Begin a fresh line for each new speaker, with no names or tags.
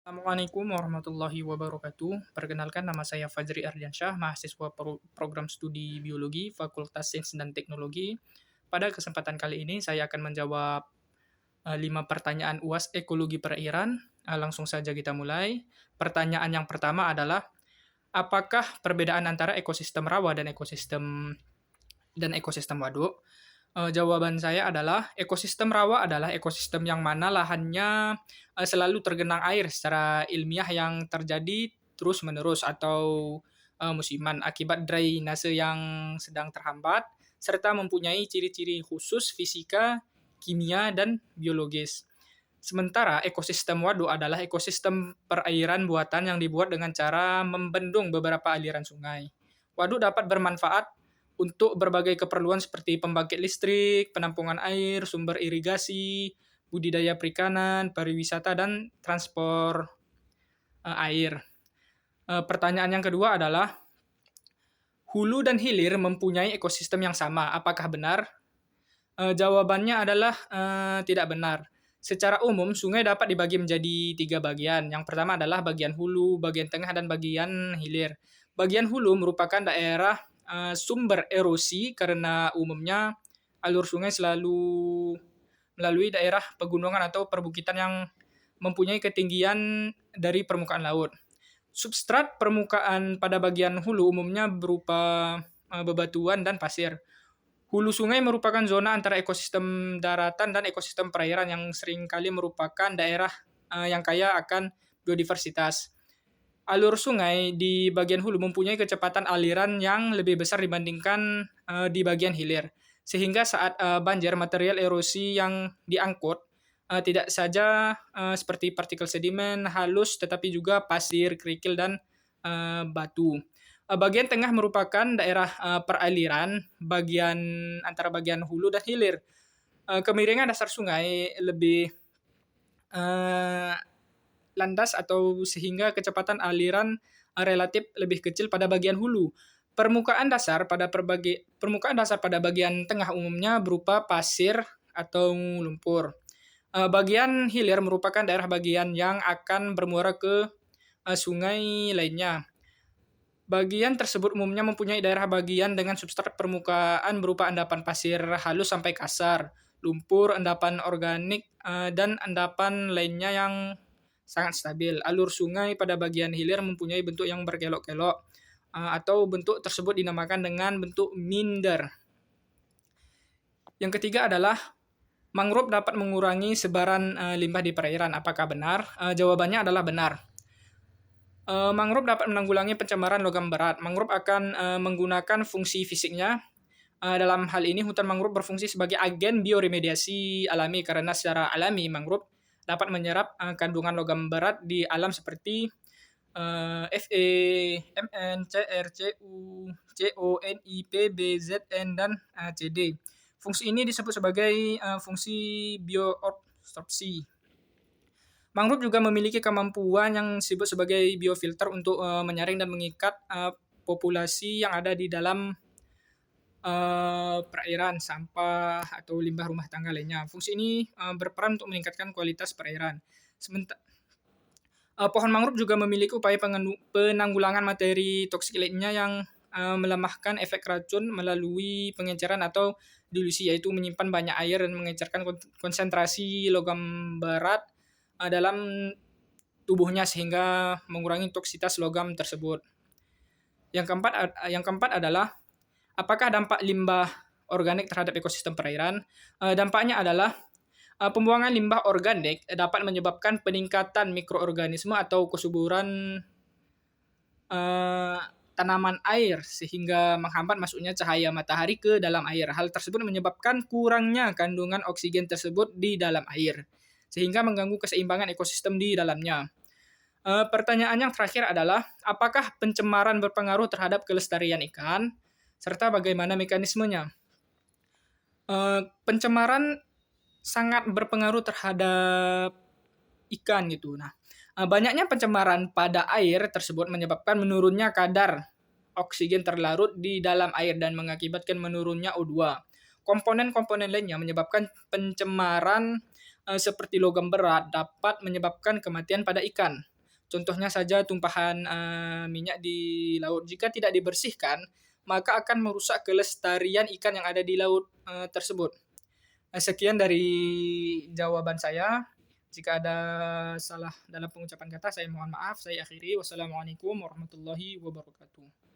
Assalamualaikum warahmatullahi wabarakatuh. Perkenalkan, nama saya Fajri Ardiansyah, mahasiswa program studi biologi Fakultas Sains dan Teknologi. Pada kesempatan kali ini saya akan menjawab 5 pertanyaan UAS Ekologi Perairan. Langsung saja kita mulai. Pertanyaan yang pertama adalah, apakah perbedaan antara ekosistem rawa dan ekosistem waduk? Jawaban saya adalah ekosistem rawa adalah ekosistem yang mana lahannya selalu tergenang air secara ilmiah yang terjadi terus-menerus atau musiman akibat drainase yang sedang terhambat, serta mempunyai ciri-ciri khusus fisika, kimia, dan biologis. Sementara ekosistem waduk adalah ekosistem perairan buatan yang dibuat dengan cara membendung beberapa aliran sungai. Waduk dapat bermanfaat untuk berbagai keperluan seperti pembangkit listrik, penampungan air, sumber irigasi, budidaya perikanan, pariwisata, dan transport air. Pertanyaan yang kedua adalah, hulu dan hilir mempunyai ekosistem yang sama. Apakah benar? Jawabannya adalah tidak benar. Secara umum, sungai dapat dibagi menjadi 3 bagian. Yang pertama adalah bagian hulu, bagian tengah, dan bagian hilir. Bagian hulu merupakan daerah sumber erosi karena umumnya alur sungai selalu melalui daerah pegunungan atau perbukitan yang mempunyai ketinggian dari permukaan laut. Substrat permukaan pada bagian hulu umumnya berupa bebatuan dan pasir. Hulu sungai merupakan zona antara ekosistem daratan dan ekosistem perairan yang seringkali merupakan daerah yang kaya akan biodiversitas. Alur sungai di bagian hulu mempunyai kecepatan aliran yang lebih besar dibandingkan di bagian hilir. Sehingga saat banjir, material erosi yang diangkut tidak saja seperti partikel sedimen halus, tetapi juga pasir, kerikil, dan batu. Bagian tengah merupakan daerah peraliran antara bagian hulu dan hilir. Kemiringan dasar sungai lebih landas atau sehingga kecepatan aliran relatif lebih kecil pada bagian hulu. Permukaan dasar pada bagian tengah umumnya berupa pasir atau lumpur. Bagian hilir merupakan daerah bagian yang akan bermuara ke sungai lainnya. Bagian tersebut umumnya mempunyai daerah bagian dengan substrat permukaan berupa endapan pasir halus sampai kasar, lumpur, endapan organik, dan endapan lainnya yang sangat stabil. Alur sungai pada bagian hilir mempunyai bentuk yang berkelok-kelok, atau bentuk tersebut dinamakan dengan bentuk minder. Yang ketiga adalah, mangrove dapat mengurangi sebaran limbah di perairan. Apakah benar? Jawabannya adalah benar. Mangrove dapat menanggulangi pencemaran logam berat. Mangrove akan menggunakan fungsi fisiknya. Dalam hal ini, hutan mangrove berfungsi sebagai agen bioremediasi alami karena secara alami mangrove dapat menyerap kandungan logam berat di alam seperti Fe, Mn, Cr, Cu, Co, Ni, Pb, Zn, dan Cd. Fungsi ini disebut sebagai fungsi bioabsorpsi. Mangrove juga memiliki kemampuan yang disebut sebagai biofilter untuk menyaring dan mengikat populasi yang ada di dalam perairan, sampah, atau limbah rumah tangga lainnya. Fungsi ini berperan untuk meningkatkan kualitas perairan. Pohon mangrove juga memiliki upaya penanggulangan materi toksik lainnya yang melemahkan efek racun melalui pengenceran atau dilusi, yaitu menyimpan banyak air dan mengecerkan konsentrasi logam berat dalam tubuhnya sehingga mengurangi toksitas logam tersebut. Yang keempat adalah, apakah dampak limbah organik terhadap ekosistem perairan? Dampaknya adalah pembuangan limbah organik dapat menyebabkan peningkatan mikroorganisme atau kesuburan tanaman air sehingga menghambat masuknya cahaya matahari ke dalam air. Hal tersebut menyebabkan kurangnya kandungan oksigen tersebut di dalam air, sehingga mengganggu keseimbangan ekosistem di dalamnya. Pertanyaan yang terakhir adalah, apakah pencemaran berpengaruh terhadap kelestarian ikan, serta bagaimana mekanismenya? Pencemaran sangat berpengaruh terhadap ikan gitu. Nah, banyaknya pencemaran pada air tersebut menyebabkan menurunnya kadar oksigen terlarut di dalam air dan mengakibatkan menurunnya O2. Komponen-komponen lainnya menyebabkan pencemaran seperti logam berat dapat menyebabkan kematian pada ikan. Contohnya saja tumpahan, minyak di laut. Jika tidak dibersihkan, maka akan merusak kelestarian ikan yang ada di laut, tersebut. Sekian dari jawaban saya. Jika ada salah dalam pengucapan kata, saya mohon maaf. Saya akhiri. Wassalamualaikum warahmatullahi wabarakatuh.